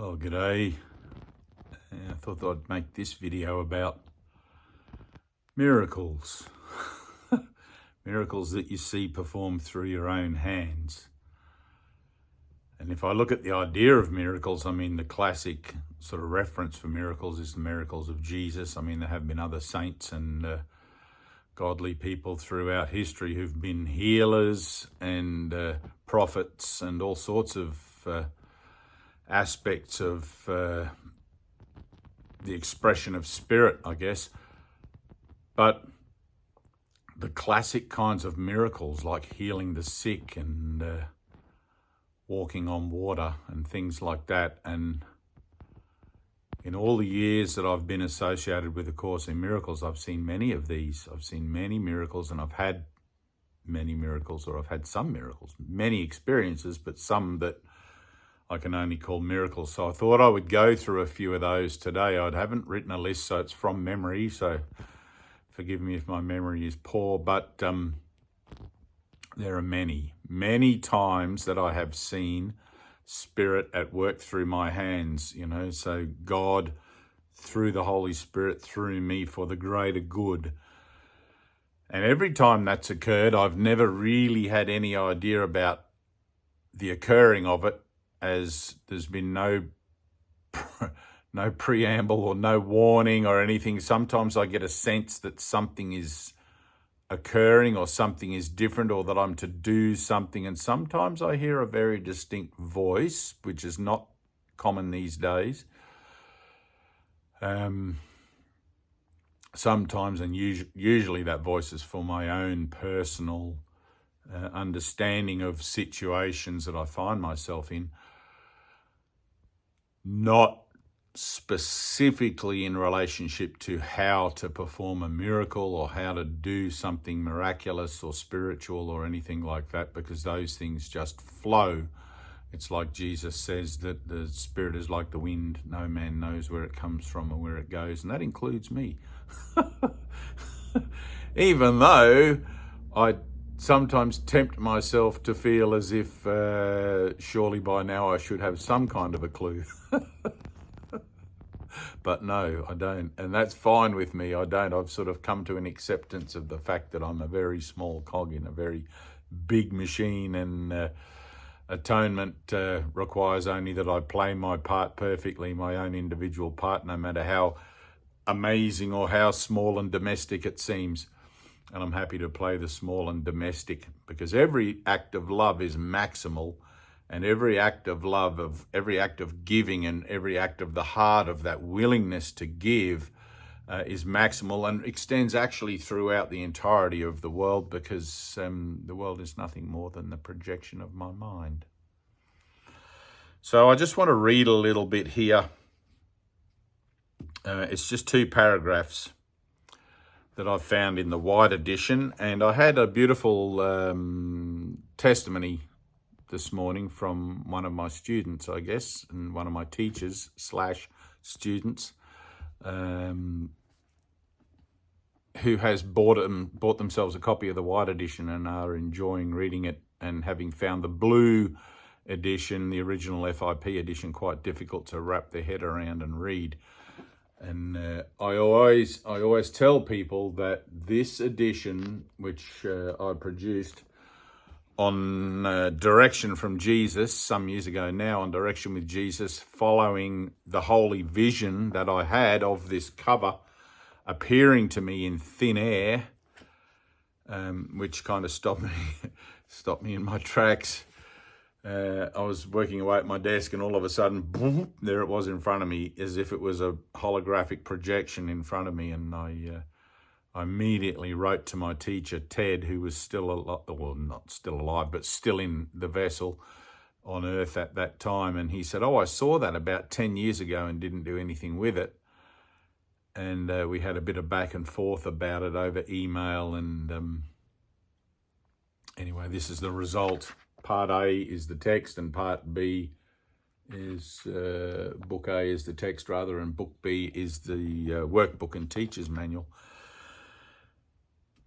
Well, g'day. I thought I'd make this video about miracles. Miracles that you see performed through your own hands. And if I look at the idea of miracles, I mean, the classic sort of reference for miracles is the miracles of Jesus. I mean, there have been other saints and godly people throughout history who've been healers and prophets and all sorts of aspects of the expression of spirit, I guess. But the classic kinds of miracles like healing the sick and walking on water and things like that. And in all the years that I've been associated with the Course in Miracles, I've seen many of these. I've seen many miracles, and I've had many miracles, or I've had some miracles, many experiences, but some that I can only call miracles. So I thought I would go through a few of those today. I haven't written a list, so it's from memory. So forgive me if my memory is poor, but there are many times that I have seen Spirit at work through my hands, so God through the Holy Spirit through me for the greater good. And every time that's occurred, I've never really had any idea about the occurring of it, as there's been no preamble or no warning or anything. Sometimes I get a sense that something is occurring or something is different, or that I'm to do something. And sometimes I hear a very distinct voice, which is not common these days. Sometimes, and usually that voice is for my own personal understanding of situations that I find myself in, not specifically in relationship to how to perform a miracle or how to do something miraculous or spiritual or anything like that, because those things just flow. It's like Jesus says that the Spirit is like the wind. No man knows where it comes from or where it goes, and that includes me. Even though I sometimes tempt myself to feel as if surely by now I should have some kind of a clue. But no, I don't. And that's fine with me. I don't. I've sort of come to an acceptance of the fact that I'm a very small cog in a very big machine, and atonement requires only that I play my part perfectly, my own individual part, no matter how amazing or how small and domestic it seems. And I'm happy to play the small and domestic, because every act of love is maximal, and every act of love, every act of giving, and every act of the heart, of that willingness to give is maximal and extends actually throughout the entirety of the world, because the world is nothing more than the projection of my mind. So I just want to read a little bit here. It's just 2 paragraphs that I found in the white edition, and I had a beautiful testimony this morning from one of my students, I guess, and one of my teachers / students, who has bought themselves a copy of the white edition and are enjoying reading it, and having found the blue edition, the original FIP edition, quite difficult to wrap their head around and read. And I always tell people that this edition, which I produced on direction from Jesus some years ago now, on direction with Jesus, following the holy vision that I had of this cover appearing to me in thin air, which kind of stopped me in my tracks. I was working away at my desk, and all of a sudden, boom, there it was in front of me, as if it was a holographic projection in front of me. And I immediately wrote to my teacher, Ted, who was still alive, well, not still alive, but still in the vessel on Earth at that time. And he said, "Oh, I saw that about 10 years ago and didn't do anything with it." And we had a bit of back and forth about it over email. And anyway, this is the result. Part A is the text, and Part B is, Book A is the text rather, and Book B is the workbook and teacher's manual.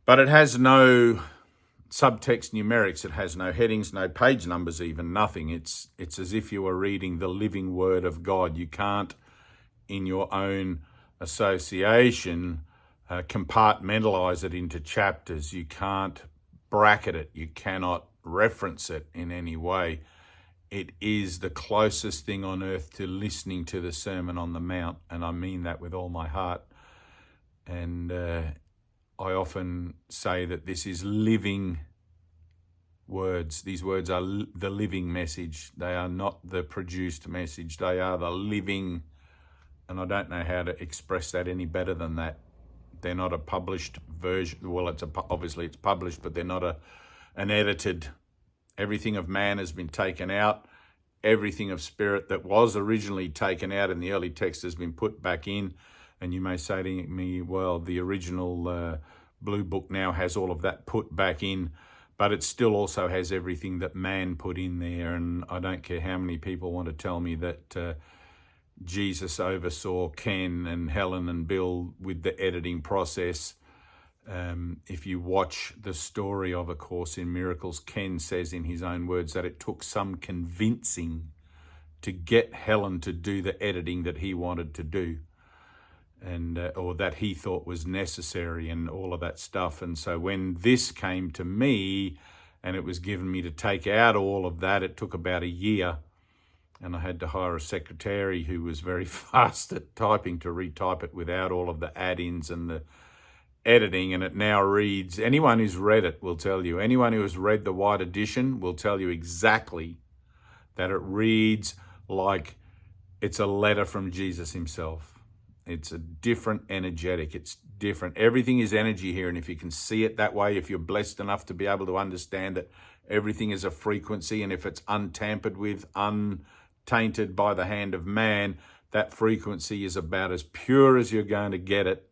But it has no subtext numerics. It has no headings, no page numbers, even nothing. It's as if you were reading the living word of God. You can't, in your own association, compartmentalize it into chapters. You can't bracket it. You cannot reference it in any way. It is the closest thing on earth to listening to the Sermon on the Mount, and I mean that with all my heart. And I often say that this is living words. These words are the living message. They are not the produced message. They are the living, and I don't know how to express that any better than that. They're not a published version. Well, obviously it's published, but they're not an edited. Everything of man has been taken out. Everything of spirit that was originally taken out in the early text has been put back in. And you may say to me, well, the original Blue Book now has all of that put back in, but it still also has everything that man put in there. And I don't care how many people want to tell me that Jesus oversaw Ken and Helen and Bill with the editing process. If you watch the story of A Course in Miracles, Ken says in his own words that it took some convincing to get Helen to do the editing that he wanted to do, and or that he thought was necessary, and all of that stuff. And so when this came to me and it was given me to take out all of that, it took about a year, and I had to hire a secretary who was very fast at typing to retype it without all of the add-ins and the editing. And it now reads, anyone who's read it will tell you, anyone who has read the white edition will tell you exactly that it reads like it's a letter from Jesus himself. It's a different energetic. It's different. Everything is energy here. And if you can see it that way, if you're blessed enough to be able to understand it, everything is a frequency. And if it's untampered with, untainted by the hand of man, that frequency is about as pure as you're going to get it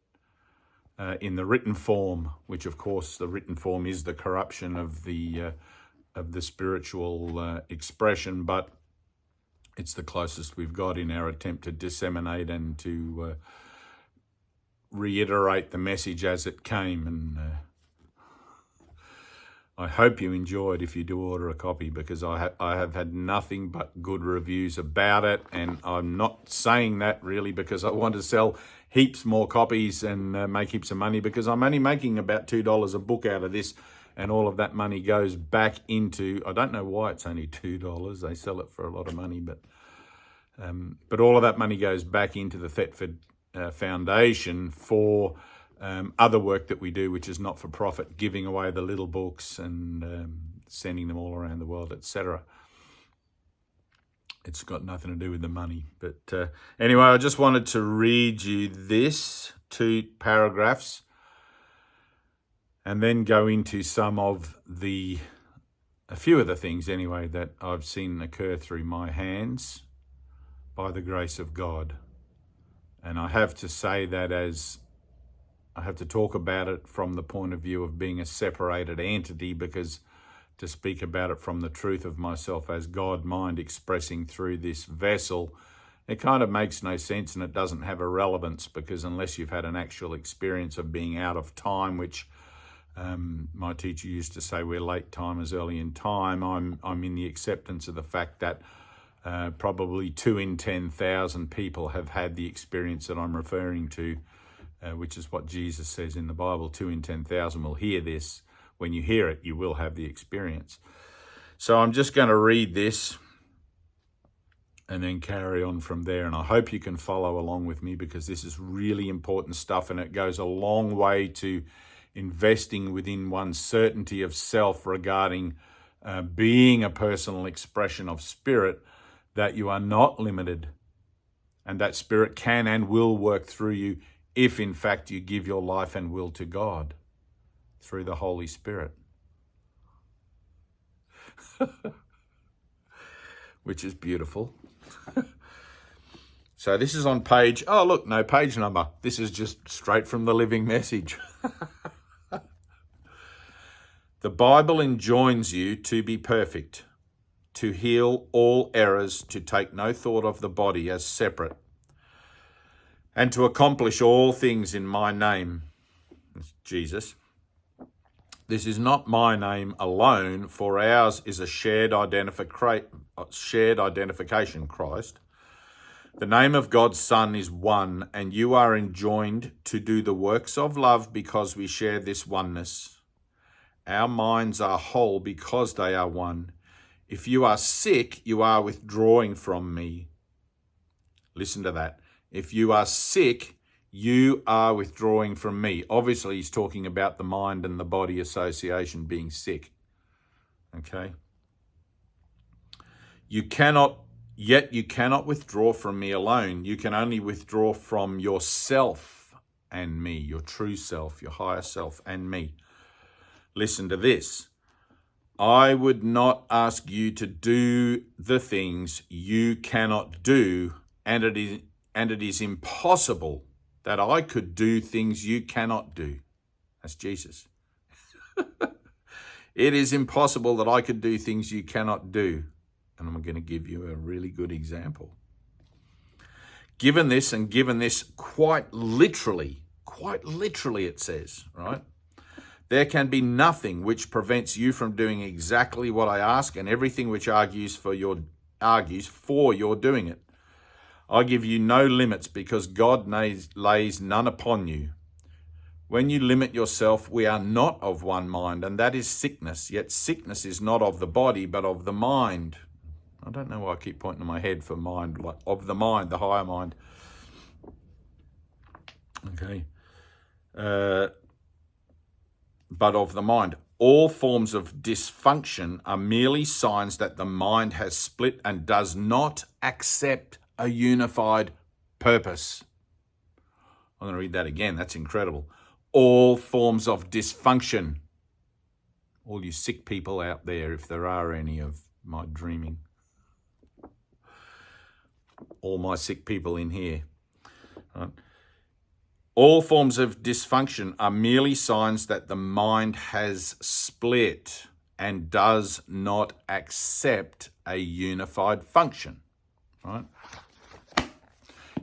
in the written form, which of course the written form is the corruption of the spiritual expression, but it's the closest we've got in our attempt to disseminate and to reiterate the message as it came. And I hope you enjoy it if you do order a copy, because I have had nothing but good reviews about it. And I'm not saying that really because I want to sell heaps more copies and make heaps of money, because I'm only making about $2 a book out of this, and all of that money goes back into, I don't know why it's only $2. They sell it for a lot of money, but all of that money goes back into the Thetford Foundation for other work that we do, which is not for profit, giving away the little books and sending them all around the world, etc. It's got nothing to do with the money. But anyway, I just wanted to read you this 2 paragraphs and then go into a few of the things anyway that I've seen occur through my hands by the grace of God. And I have to say that I have to talk about it from the point of view of being a separated entity, because to speak about it from the truth of myself as God mind expressing through this vessel, it kind of makes no sense, and it doesn't have a relevance, because unless you've had an actual experience of being out of time, which my teacher used to say, we're late timers, early in time. I'm in the acceptance of the fact that probably 2 in 10,000 people have had the experience that I'm referring to, which is what Jesus says in the Bible. 2 in 10,000 will hear this. When you hear it, you will have the experience. So I'm just going to read this and then carry on from there. And I hope you can follow along with me, because this is really important stuff, and it goes a long way to investing within one's certainty of self regarding being a personal expression of spirit, that you are not limited, and that spirit can and will work through you if in fact you give your life and will to God through the Holy Spirit. Which is beautiful. So this is on page, oh look, no page number. This is just straight from the living message. The Bible enjoins you to be perfect, to heal all errors, to take no thought of the body as separate, and to accomplish all things in my name, Jesus. This is not my name alone, for ours is a shared identification, Christ. The name of God's Son is one, and you are enjoined to do the works of love because we share this oneness. Our minds are whole because they are one. If you are sick, you are withdrawing from me. Listen to that. If you are sick, you are withdrawing from me. Obviously, he's talking about the mind and the body association being sick. Okay? You cannot withdraw from me alone. You can only withdraw from yourself and me, your true self, your higher self and me. Listen to this. I would not ask you to do the things you cannot do, and it is impossible that I could do things you cannot do. That's Jesus. It is impossible that I could do things you cannot do. And I'm going to give you a really good example. Given this quite literally it says, right? There can be nothing which prevents you from doing exactly what I ask, and everything which argues for your doing it. I give you no limits because God lays none upon you. When you limit yourself, we are not of one mind, and that is sickness. Yet sickness is not of the body, but of the mind. I don't know why I keep pointing to my head for mind, like of the mind, the higher mind. Okay. But of the mind. All forms of dysfunction are merely signs that the mind has split and does not accept a unified purpose. I'm going to read that again. That's incredible. All forms of dysfunction. All you sick people out there, if there are any of my dreaming. All my sick people in here. Right? All forms of dysfunction are merely signs that the mind has split and does not accept a unified function. Right?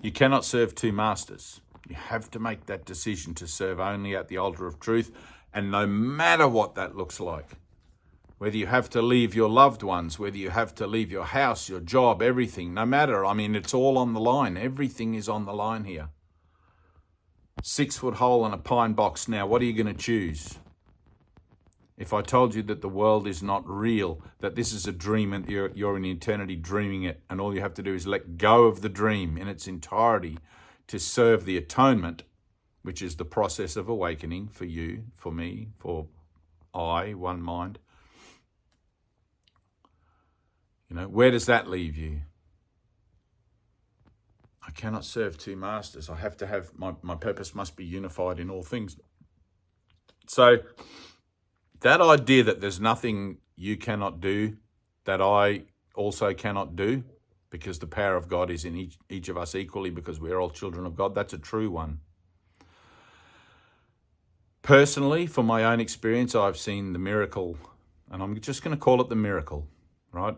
You cannot serve two masters. You have to make that decision to serve only at the altar of truth, and no matter what that looks like, whether you have to leave your loved ones, whether you have to leave your house, your job, everything, no matter. I mean, it's all on the line. Everything is on the line here. 6-foot hole in a pine box now. What are you going to choose? If I told you that the world is not real, that this is a dream and you're in eternity dreaming it, and all you have to do is let go of the dream in its entirety to serve the atonement, which is the process of awakening for you, for me, for I, one mind. You know, where does that leave you? I cannot serve two masters. I have to have, my purpose must be unified in all things. So that idea that there's nothing you cannot do that I also cannot do, because the power of God is in each of us equally, because we're all children of God, that's a true one. Personally, from my own experience, I've seen the miracle, and I'm just going to call it the miracle, right?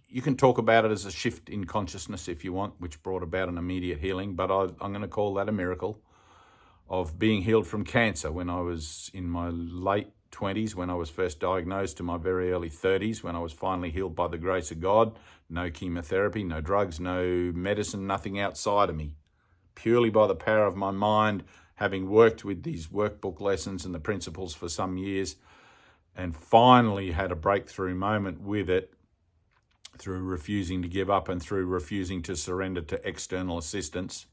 You can talk about it as a shift in consciousness if you want, which brought about an immediate healing, but I'm going to call that a miracle of being healed from cancer when I was in my late 20s, when I was first diagnosed, to my very early 30s, when I was finally healed by the grace of God. No chemotherapy, no drugs, no medicine, nothing outside of me. Purely by the power of my mind, having worked with these workbook lessons and the principles for some years, and finally had a breakthrough moment with it, through refusing to give up and through refusing to surrender to external assistance,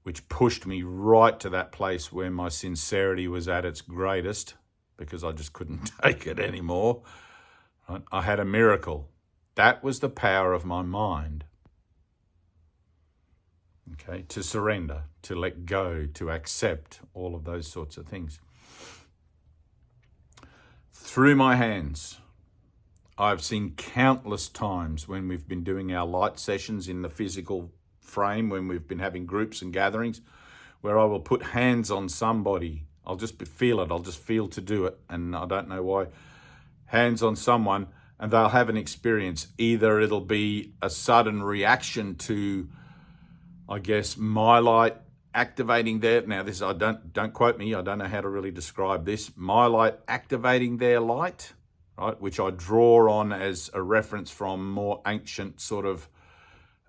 which pushed me right to that place where my sincerity was at its greatest, because I just couldn't take it anymore. Right? I had a miracle. That was the power of my mind. Okay, to surrender, to let go, to accept, all of those sorts of things. Through my hands, I've seen countless times when we've been doing our light sessions in the physical frame, when we've been having groups and gatherings, where I will put hands on somebody. I'll just feel it. I'll just feel to do it. And I don't know why. Hands on someone, and they'll have an experience. Either it'll be a sudden reaction to, I guess, my light activating their, now this, I don't quote me, I don't know how to really describe this, my light activating their light, right, which I draw on as a reference from more ancient sort of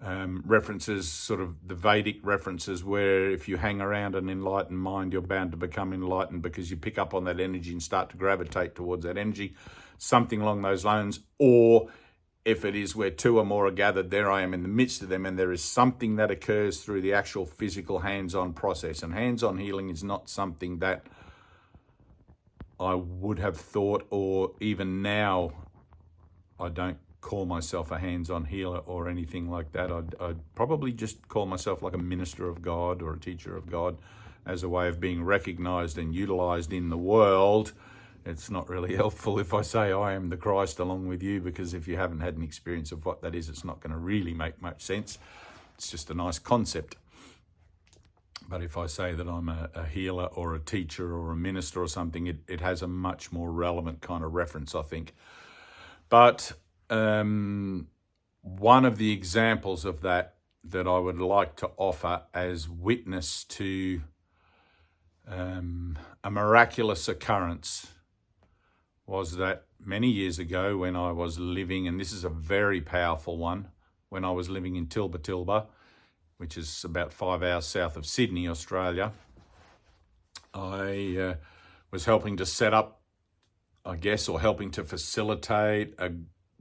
references, sort of the Vedic references, where if you hang around an enlightened mind, you're bound to become enlightened because you pick up on that energy and start to gravitate towards that energy, something along those lines. Or if it is where two or more are gathered, there I am in the midst of them, and there is something that occurs through the actual physical hands-on process. And hands-on healing is not something that I would have thought, or even now, I don't call myself a hands-on healer or anything like that. I'd probably just call myself like a minister of God or a teacher of God, as a way of being recognized and utilized in the world. It's not really helpful if I say I am the Christ along with you, because if you haven't had an experience of what that is, it's not going to really make much sense. It's just a nice concept. But if I say that I'm a healer or a teacher or a minister or something, it has a much more relevant kind of reference, I think. But one of the examples of that I would like to offer as witness to a miraculous occurrence was that many years ago when I was living, and this is a very powerful one, when I was living in Tilba, which is about 5 hours south of Sydney, Australia, I was helping to set up, I guess, or helping to facilitate a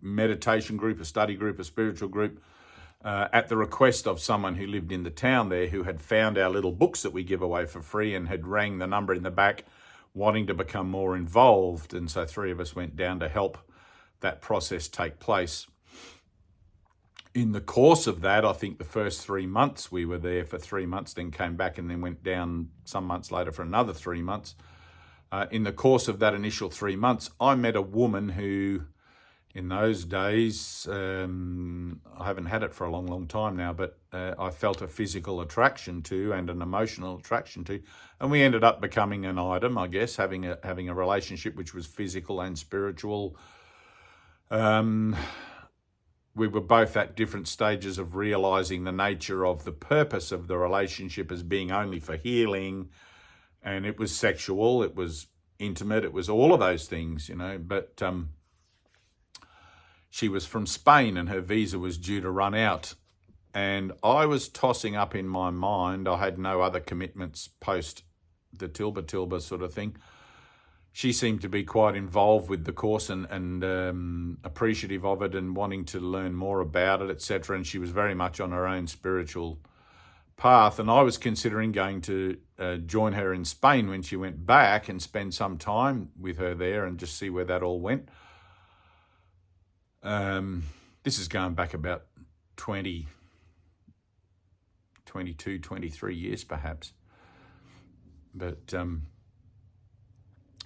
meditation group, a study group, a spiritual group, at the request of someone who lived in the town there, who had found our little books that we give away for free and had rang the number in the back wanting to become more involved. And so 3 of us went down to help that process take place. In the course of that, I think the first 3 months we were there for 3 months, then came back and then went down some months later for another 3 months. In the course of that initial 3 months, I met a woman who, in those days, I haven't had it for a long time now, but I felt a physical attraction to and an emotional attraction to, and we ended up becoming an item, I guess, having a relationship which was physical and spiritual. We were both at different stages of realizing the nature of the purpose of the relationship as being only for healing, and it was sexual, it was intimate, it was all of those things, but she was from Spain and her visa was due to run out. And I was tossing up in my mind, I had no other commitments post the Tilba sort of thing. She seemed to be quite involved with the course and appreciative of it and wanting to learn more about it, etc. And she was very much on her own spiritual path. And I was considering going to join her in Spain when she went back and spend some time with her there and just see where that all went. This is going back about 22, 23 years perhaps. But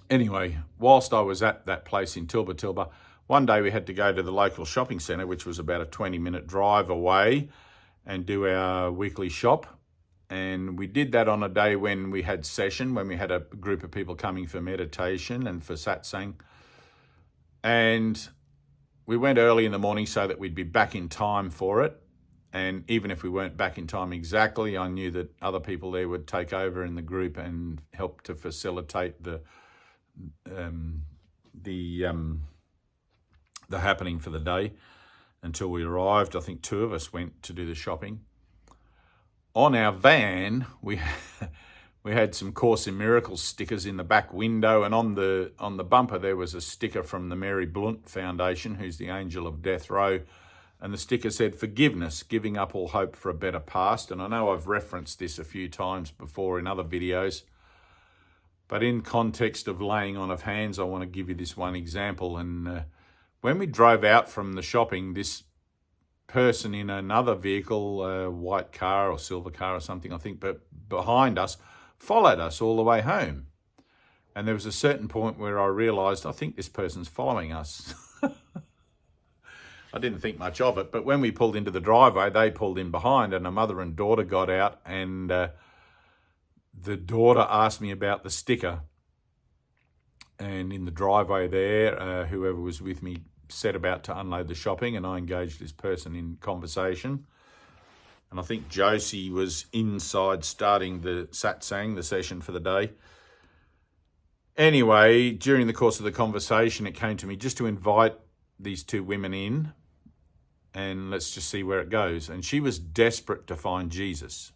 anyway, whilst I was at that place in Tilba, one day we had to go to the local shopping centre, which was about a 20-minute drive away, and do our weekly shop. And we did that on a day when we had session, when we had a group of people coming for meditation and for satsang. And we went early in the morning so that we'd be back in time for it. And even if we weren't back in time exactly, I knew that other people there would take over in the group and help to facilitate the happening for the day until we arrived. I think 2 of us went to do the shopping. On our van, we had some Course in Miracles stickers in the back window, and on the bumper there was a sticker from the Mary Blount Foundation, who's the angel of death row, and the sticker said, "Forgiveness, giving up all hope for a better past." And I know I've referenced this a few times before in other videos, but in context of laying on of hands, I want to give you this one example. And when we drove out from the shopping, this person in another vehicle, a white car or silver car or something, I think, but behind us, followed us all the way home. And there was a certain point where I realised, I think this person's following us. I didn't think much of it, but when we pulled into the driveway, they pulled in behind, and a mother and daughter got out, and the daughter asked me about the sticker. And in the driveway there, whoever was with me set about to unload the shopping, and I engaged this person in conversation. And I think Josie was inside starting the satsang, the session for the day. Anyway, during the course of the conversation, it came to me just to invite these two women in and let's just see where it goes. And she was desperate to find Jesus.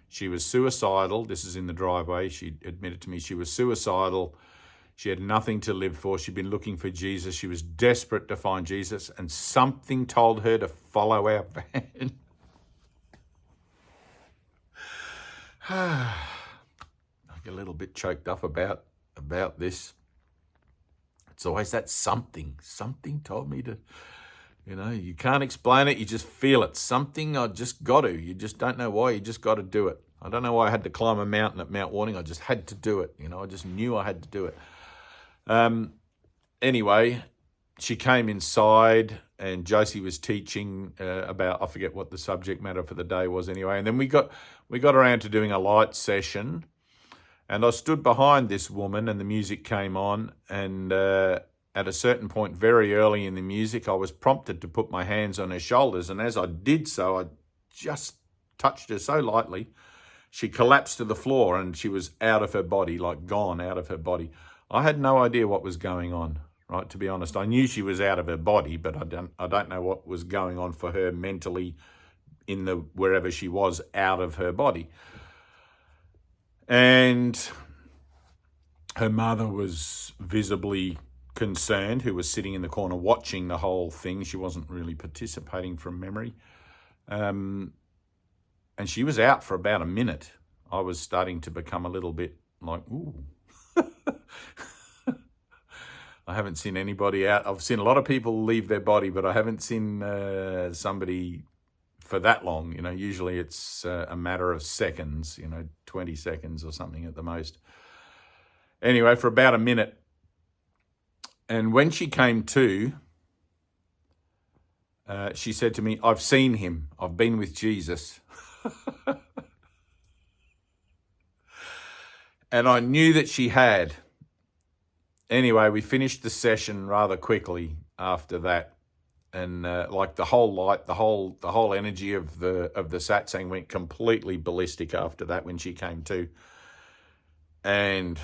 She was suicidal. This is in the driveway. She admitted to me she was suicidal. She had nothing to live for. She'd been looking for Jesus. She was desperate to find Jesus, and something told her to follow our van. I get a little bit choked up about this. It's always that something. Something told me to, you can't explain it. You just feel it. Something I just got to. You just don't know why. You just got to do it. I don't know why I had to climb a mountain at Mount Warning. I just had to do it. I just knew I had to do it. Anyway, she came inside and Josie was teaching about, I forget what the subject matter for the day was anyway. And then we got around to doing a light session, and I stood behind this woman and the music came on, and at a certain point very early in the music, I was prompted to put my hands on her shoulders. And as I did so, I just touched her so lightly. She collapsed to the floor and she was out of her body, like gone out of her body. I had no idea what was going on, right? To be honest, I knew she was out of her body, but I don't know what was going on for her mentally in the wherever she was out of her body. And her mother was visibly concerned, who was sitting in the corner watching the whole thing. She wasn't really participating from memory. And she was out for about a minute. I was starting to become a little bit like, ooh. I haven't seen anybody out. I've seen a lot of people leave their body, but I haven't seen somebody for that long. Usually it's a matter of seconds, 20 seconds or something at the most. Anyway, for about a minute. And when she came to, she said to me, "I've seen him. I've been with Jesus." And I knew that she had. Anyway, we finished the session rather quickly after that. And like the whole light, the whole energy of the satsang went completely ballistic after that when she came to. And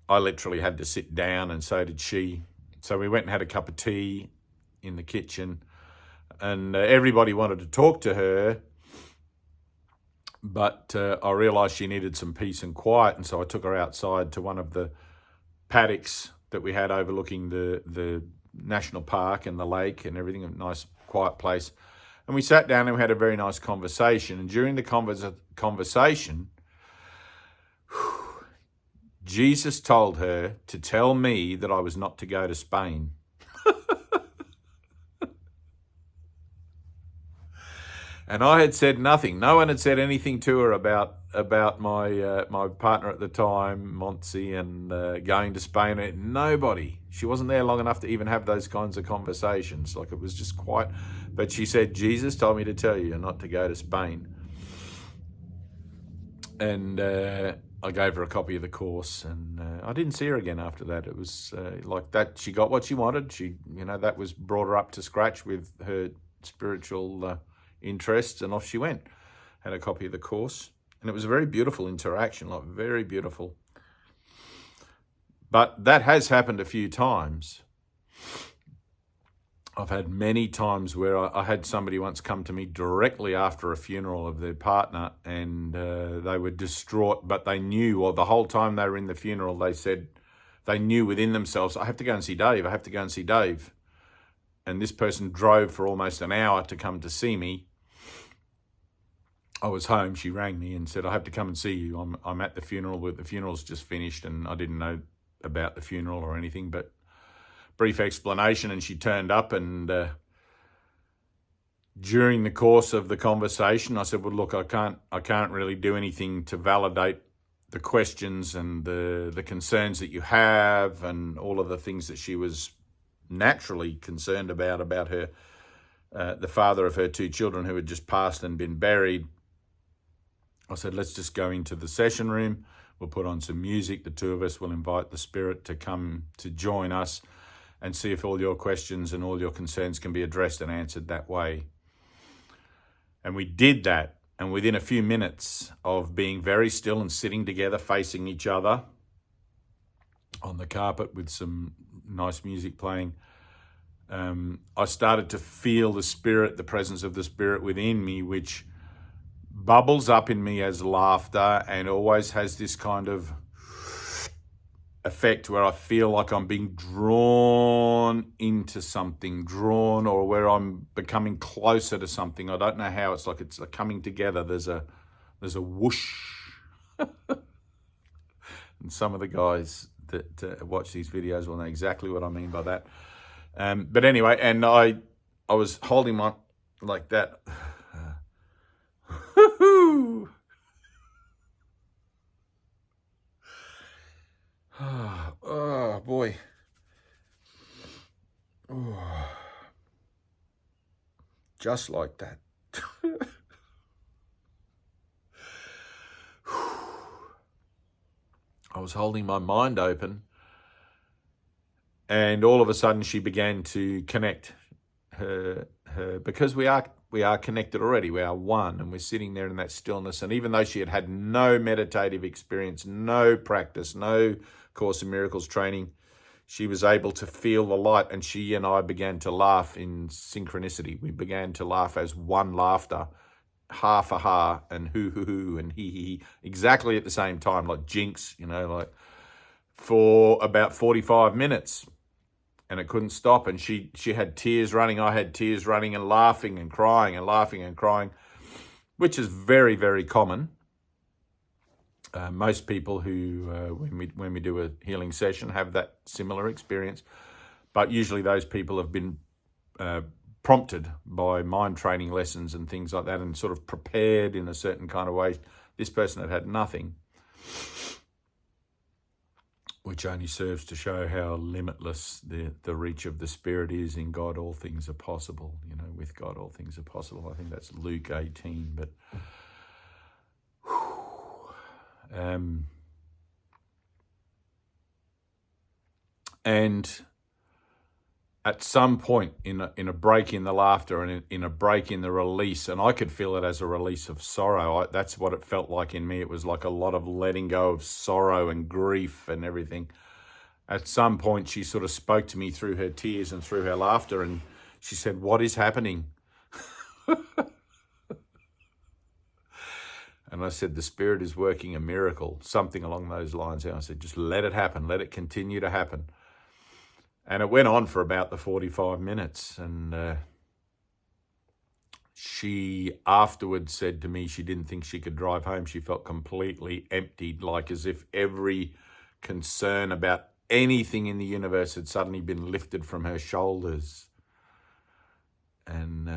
I literally had to sit down, and so did she. So we went and had a cup of tea in the kitchen, and everybody wanted to talk to her, but I realised she needed some peace and quiet, and so I took her outside to one of the paddocks that we had overlooking the national park and the lake and everything, a nice quiet place. And we sat down and we had a very nice conversation. And during the conversation, Jesus told her to tell me that I was not to go to Spain. And I had said nothing. No one had said anything to her about my partner at the time, Montse, and going to Spain. Nobody. She wasn't there long enough to even have those kinds of conversations. Like, it was just quite. But she said, "Jesus told me to tell you not to go to Spain." And I gave her a copy of the course, and I didn't see her again after that. It was like that. She got what she wanted. She, that was brought her up to scratch with her spiritual interests, and off she went. Had a copy of the course, and it was a very beautiful interaction, like very beautiful. But that has happened a few times. I've had many times where I had somebody once come to me directly after a funeral of their partner, and they were distraught, but they knew, or the whole time they were in the funeral, they said, they knew within themselves, "I have to go and see Dave, I have to go and see Dave." And this person drove for almost an hour to come to see me. I was home, she rang me and said, "I have to come and see you. I'm at the funeral, but the funeral's just finished," and I didn't know about the funeral or anything, but brief explanation, and she turned up, and during the course of the conversation, I said, "Well, look, I can't really do anything to validate the questions and the concerns that you have, and all of the things that she was naturally concerned about her, the father of her two children who had just passed and been buried." I said, "Let's just go into the session room. We'll put on some music. The two of us will invite the Spirit to come to join us and see if all your questions and all your concerns can be addressed and answered that way." And we did that. And within a few minutes of being very still and sitting together facing each other on the carpet with some nice music playing, I started to feel the spirit, the presence of the spirit within me, which bubbles up in me as laughter and always has this kind of effect where I feel like I'm being drawn into something, or where I'm becoming closer to something. I don't know how. It's like coming together. There's a whoosh. And some of the guys that watch these videos will know exactly what I mean by that. But anyway, and I was holding my like that. Oh boy. Oh. Just like that. I was holding my mind open, and all of a sudden she began to connect her because we are connected already. We are one, and we're sitting there in that stillness. And even though she had had no meditative experience, no practice, no Course in Miracles training, she was able to feel the light, and she and I began to laugh in synchronicity. We began to laugh as one laughter, ha for ha, and hoo and he, exactly at the same time, like jinx, like for about 45 minutes. And it couldn't stop. And she had tears running, I had tears running, and laughing and crying and laughing and crying, which is very, very common. Most people who, when we do a healing session, have that similar experience. But usually those people have been prompted by mind training lessons and things like that, and sort of prepared in a certain kind of way. This person had nothing, which only serves to show how limitless the reach of the spirit is. In God, all things are possible. With God, all things are possible. I think that's Luke 18, but... and at some point in a break in the laughter and in a break in the release, and I could feel it as a release of sorrow. That's what it felt like in me. It was like a lot of letting go of sorrow and grief and everything. At some point, she sort of spoke to me through her tears and through her laughter, and she said, "What is happening?" And I said, "The Spirit is working a miracle," something along those lines. And I said, "Just let it happen. Let it continue to happen." And it went on for about the 45 minutes. And she afterwards said to me she didn't think she could drive home. She felt completely emptied, like as if every concern about anything in the universe had suddenly been lifted from her shoulders. And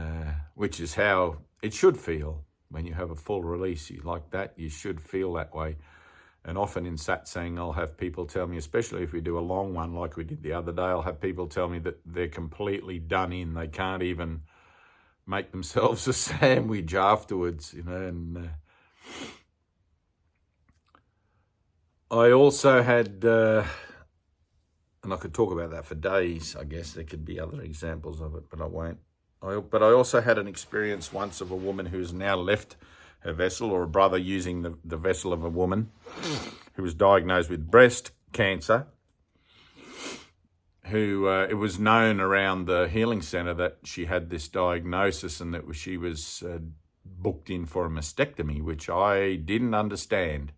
which is how it should feel. When you have a full release like that, you should feel that way. And often in satsang, I'll have people tell me, especially if we do a long one like we did the other day, I'll have people tell me that they're completely done in. They can't even make themselves a sandwich afterwards, And I also had, and I could talk about that for days, I guess. There could be other examples of it, but I won't. But I also had an experience once of a woman who's now left her vessel, or a brother using the vessel of a woman who was diagnosed with breast cancer, who it was known around the healing center that she had this diagnosis and that she was booked in for a mastectomy, which I didn't understand.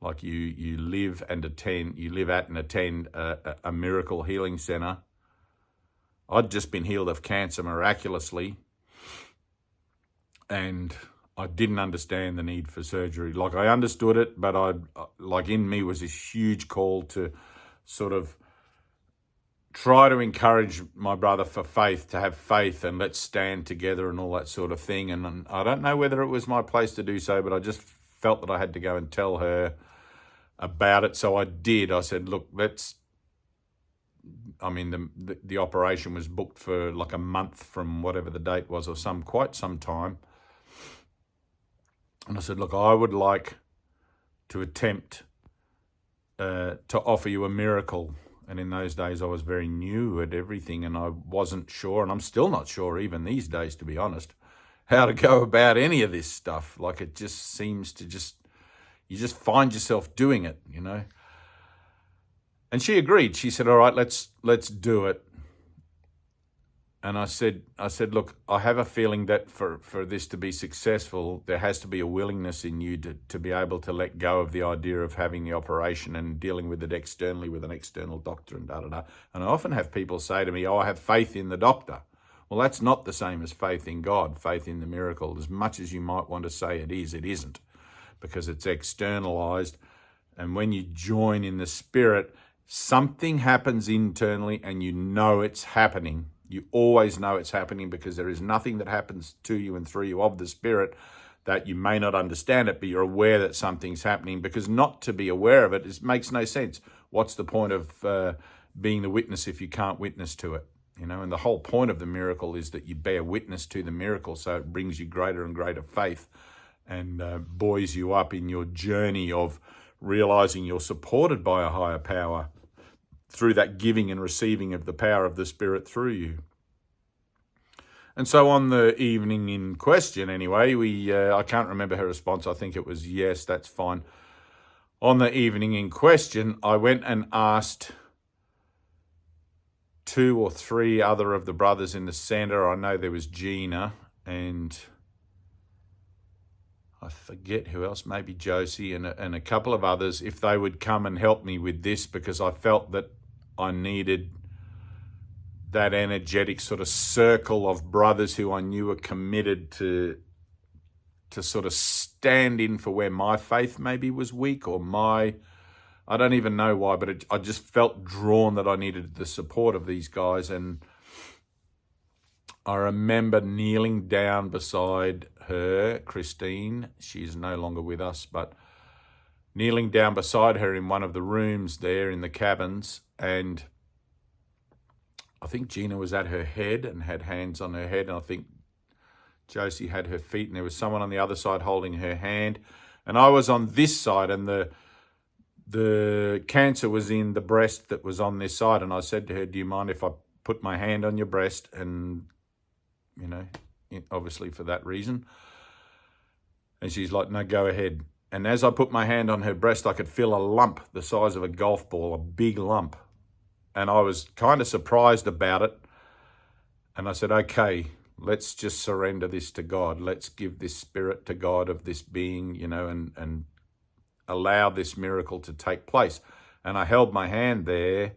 Like you live at and attend a miracle healing center. I'd just been healed of cancer miraculously, and I didn't understand the need for surgery. Like, I understood it, but in me was this huge call to sort of try to encourage my brother for faith, to have faith, and let's stand together and all that sort of thing. And I don't know whether it was my place to do so, but I just felt that I had to go and tell her about it. So I did. I said, "Look, the operation was booked for like a month from whatever the date was, or quite some time. And I said, look, I would like to attempt to offer you a miracle." And in those days, I was very new at everything, and I wasn't sure, and I'm still not sure even these days, to be honest, how to go about any of this stuff. Like, it just seems to you just find yourself doing it, you know. And she agreed. She said, all right, let's do it. And I said, look, I have a feeling that for this to be successful, there has to be a willingness in you to be able to let go of the idea of having the operation and dealing with it externally with an external doctor and da-da-da. And I often have people say to me, oh, I have faith in the doctor. Well, that's not the same as faith in God, faith in the miracle. As much as you might want to say it is, it isn't, because it's externalized. And when you join in the Spirit, something happens internally and you know it's happening. You always know it's happening, because there is nothing that happens to you and through you of the Spirit that you may not understand it, but you're aware that something's happening, because not to be aware of it makes no sense. What's the point of being the witness if you can't witness to it? You know, and the whole point of the miracle is that you bear witness to the miracle, so it brings you greater and greater faith and buoys you up in your journey of realizing you're supported by a higher power through that giving and receiving of the power of the Spirit through you. And so on the evening in question, anyway, I can't remember her response. I think it was yes, that's fine. On the evening in question, I went and asked 2 or 3 other of the brothers in the center. I know there was Gina and I forget who else, maybe Josie and a couple of others, if they would come and help me with this, because I felt that I needed that energetic sort of circle of brothers who I knew were committed to sort of stand in for where my faith maybe was weak, or I don't even know why, but I just felt drawn that I needed the support of these guys. And I remember kneeling down beside her, Christine. She's no longer with us, but kneeling down beside her in one of the rooms there in the cabins. And I think Gina was at her head and had hands on her head. And I think Josie had her feet, and there was someone on the other side holding her hand. And I was on this side, and the cancer was in the breast that was on this side. And I said to her, do you mind if I put my hand on your breast? And, you know, obviously for that reason. And she's like, no, go ahead. And as I put my hand on her breast, I could feel a lump the size of a golf ball, a big lump. And I was kind of surprised about it. And I said, okay, let's just surrender this to God. Let's give this spirit to God of this being, you know, and allow this miracle to take place. And I held my hand there,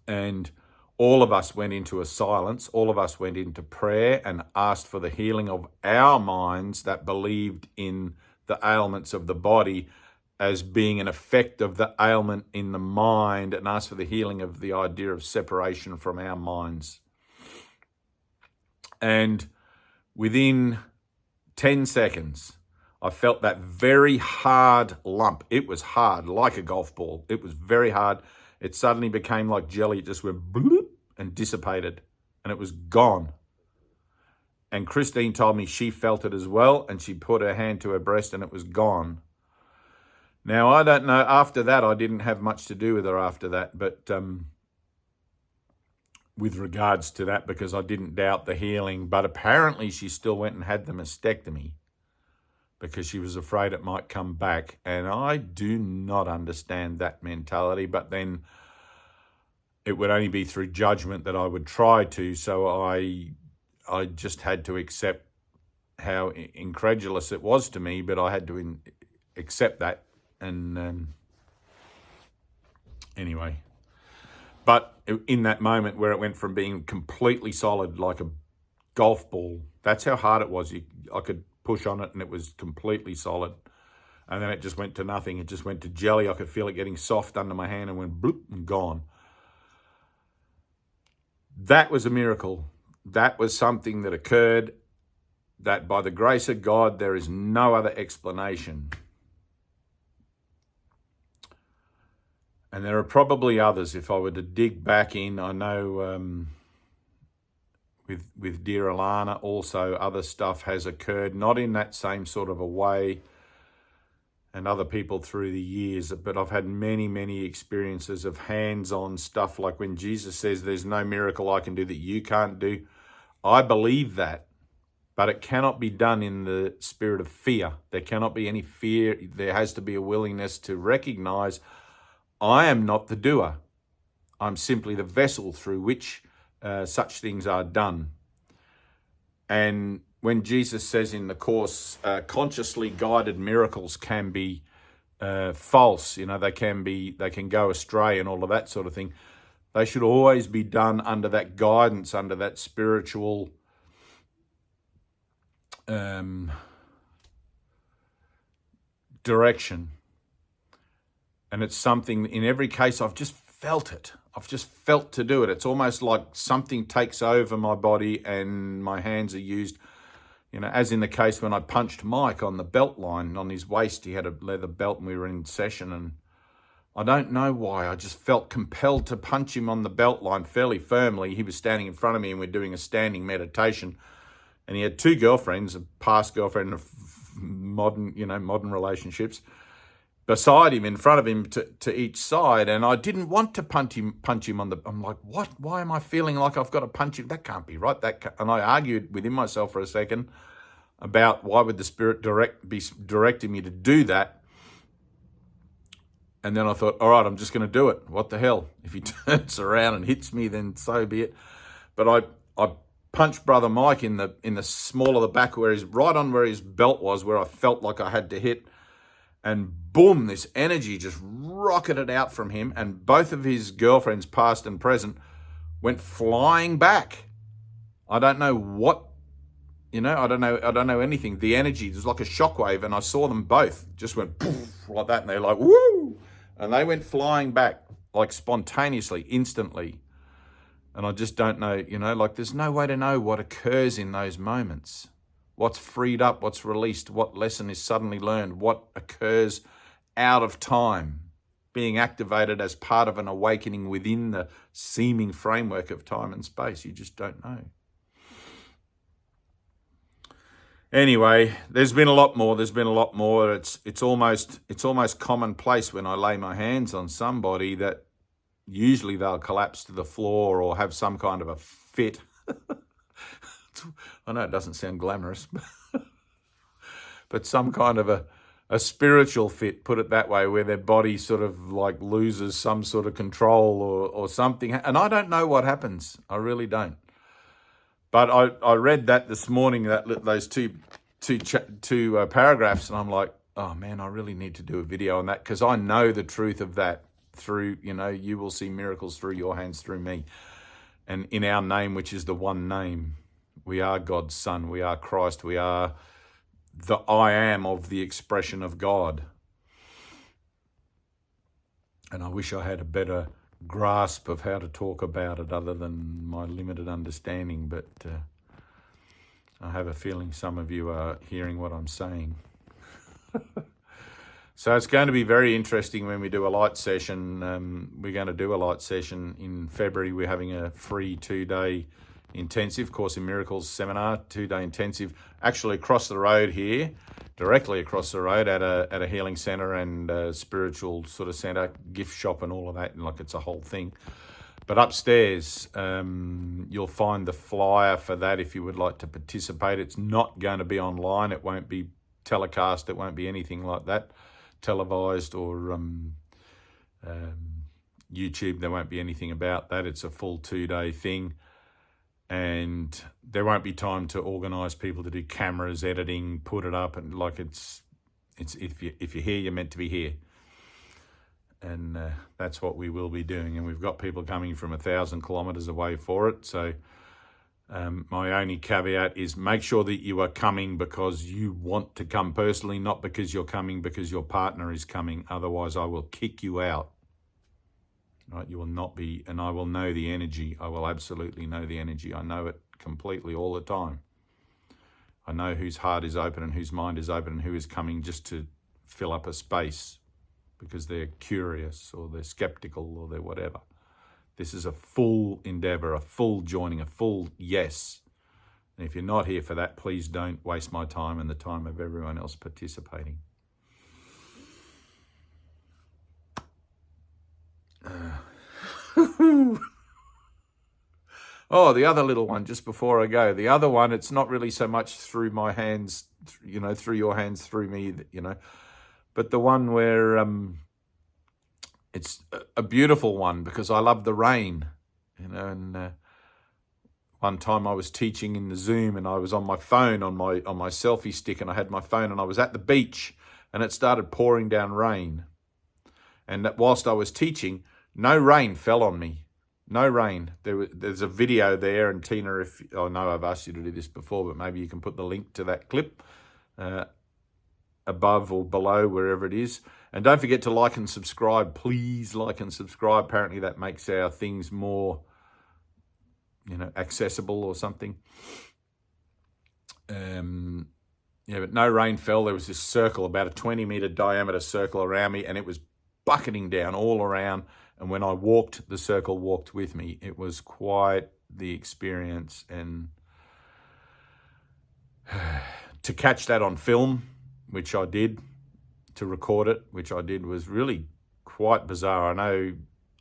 and all of us went into a silence. All of us went into prayer and asked for the healing of our minds that believed in the ailments of the body as being an effect of the ailment in the mind, and asked for the healing of the idea of separation from our minds. And within 10 seconds, I felt that very hard lump. It was hard, like a golf ball. It was very hard. It suddenly became like jelly. It just went bloop and dissipated, and it was gone. And Christine told me she felt it as well, and she put her hand to her breast, and it was gone. Now, I don't know. After that, I didn't have much to do with her after that, but with regards to that, because I didn't doubt the healing. But apparently she still went and had the mastectomy because she was afraid it might come back. And I do not understand that mentality, but then it would only be through judgment that I would try to. So I just had to accept how incredulous it was to me, but I had to accept that. And anyway, but in that moment where it went from being completely solid like a golf ball, that's how hard it was. I could push on it and it was completely solid. And then it just went to nothing. It just went to jelly. I could feel it getting soft under my hand and went bloop and gone. That was a miracle. That was something that occurred that by the grace of God, there is no other explanation. And there are probably others. If I were to dig back in, I know with dear Alana also other stuff has occurred, not in that same sort of a way, and other people through the years, but I've had many, many experiences of hands-on stuff, like when Jesus says there's no miracle I can do that you can't do. I believe that. But it cannot be done in the spirit of fear. There cannot be any fear. There has to be a willingness to recognize I am not the doer. I'm simply the vessel through which such things are done. And when Jesus says in the Course, consciously guided miracles can be false, they can go astray and all of that sort of thing. They should always be done under that guidance, under that spiritual direction. And it's something, in every case, I've just felt it. I've just felt to do it. It's almost like something takes over my body and my hands are used, as in the case when I punched Mike on the belt line on his waist. He had a leather belt and we were in session, and I don't know why. I just felt compelled to punch him on the belt line fairly firmly. He was standing in front of me and we're doing a standing meditation. And he had two girlfriends, a past girlfriend of modern relationships, beside him, in front of him, to each side. And I didn't want to punch him on the... I'm like, what? Why am I feeling like I've got to punch him? That can't be right. And I argued within myself for a second about why would the Spirit be directing me to do that. And then I thought, all right, I'm just going to do it. What the hell? If he turns around and hits me, then so be it. But I punched Brother Mike in the small of the back, where his belt was, where I felt like I had to hit. And boom, this energy just rocketed out from him, and both of his girlfriends, past and present, went flying back. I don't know what, I don't know anything. The energy was like a shockwave, and I saw them both just went poof, like that, and they're like, woo! And they went flying back, like spontaneously, instantly. And I just don't know, there's no way to know what occurs in those moments. What's freed up, what's released, what lesson is suddenly learned, what occurs out of time, being activated as part of an awakening within the seeming framework of time and space. You just don't know. Anyway, there's been a lot more. It's almost commonplace when I lay my hands on somebody that usually they'll collapse to the floor or have some kind of a fit. I know it doesn't sound glamorous, but some kind of a spiritual fit, put it that way, where their body sort of like loses some sort of control or something. And I don't know what happens. I really don't. But I read that this morning, those two paragraphs, and I'm like, oh man, I really need to do a video on that, because I know the truth of that through, you will see miracles through your hands, through me. And in our name, which is the one name, we are God's Son. We are Christ. We are the I am of the expression of God. And I wish I had a better grasp of how to talk about it other than my limited understanding. But I have a feeling some of you are hearing what I'm saying. So it's going to be very interesting when we do a light session. We're going to do a light session in February. We're having a free 2-day intensive Course in Miracles seminar, 2-day intensive, actually across the road here, directly across the road at a healing center and a spiritual sort of center, gift shop and all of that, and like it's a whole thing. But upstairs, you'll find the flyer for that if you would like to participate. It's not going to be online. It won't be telecast. It won't be anything like that, televised or YouTube. There won't be anything about that. It's a full 2-day thing. And there won't be time to organise people to do cameras, editing, put it up, and like it's if you're here, you're meant to be here, and that's what we will be doing. And we've got people coming from 1,000 kilometres away for it. So my only caveat is make sure that you are coming because you want to come personally, not because you're coming because your partner is coming. Otherwise, I will kick you out. Right, you will not be, and I will know the energy. I will absolutely know the energy. I know it completely all the time. I know whose heart is open and whose mind is open and who is coming just to fill up a space because they're curious or they're skeptical or they're whatever. This is a full endeavor, a full joining, a full yes. And if you're not here for that, please don't waste my time and the time of everyone else participating. Oh, the other little one, just before I go. The other one, it's not really so much through my hands, through your hands, through me, but the one where it's a beautiful one because I love the rain, and one time I was teaching in the Zoom and I was on my phone, on my selfie stick, and I had my phone and I was at the beach and it started pouring down rain. And that whilst I was teaching, no rain fell on me. No rain. There's a video there, and Tina, I know I've asked you to do this before, but maybe you can put the link to that clip above or below, wherever it is. And don't forget to like and subscribe. Please like and subscribe. Apparently that makes our things more, accessible or something. But no rain fell. There was this circle, about a 20-meter diameter circle around me, and it was bucketing down all around. And when I walked, the circle walked with me. It was quite the experience. And to catch that on film, which I did, to record it, which I did, was really quite bizarre. I know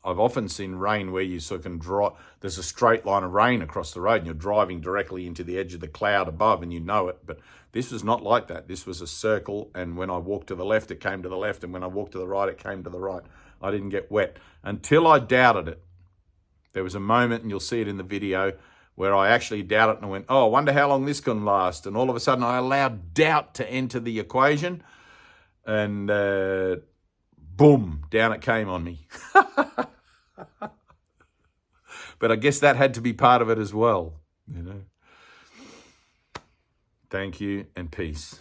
I've often seen rain where you sort of can draw, there's a straight line of rain across the road and you're driving directly into the edge of the cloud above and you know it. But this was not like that. This was a circle, and when I walked to the left, it came to the left, and when I walked to the right, it came to the right. I didn't get wet until I doubted it. There was a moment, and you'll see it in the video, where I actually doubted it and I went, oh, I wonder how long this can last. And all of a sudden I allowed doubt to enter the equation, and boom, down it came on me. But I guess that had to be part of it as well, Thank you and peace.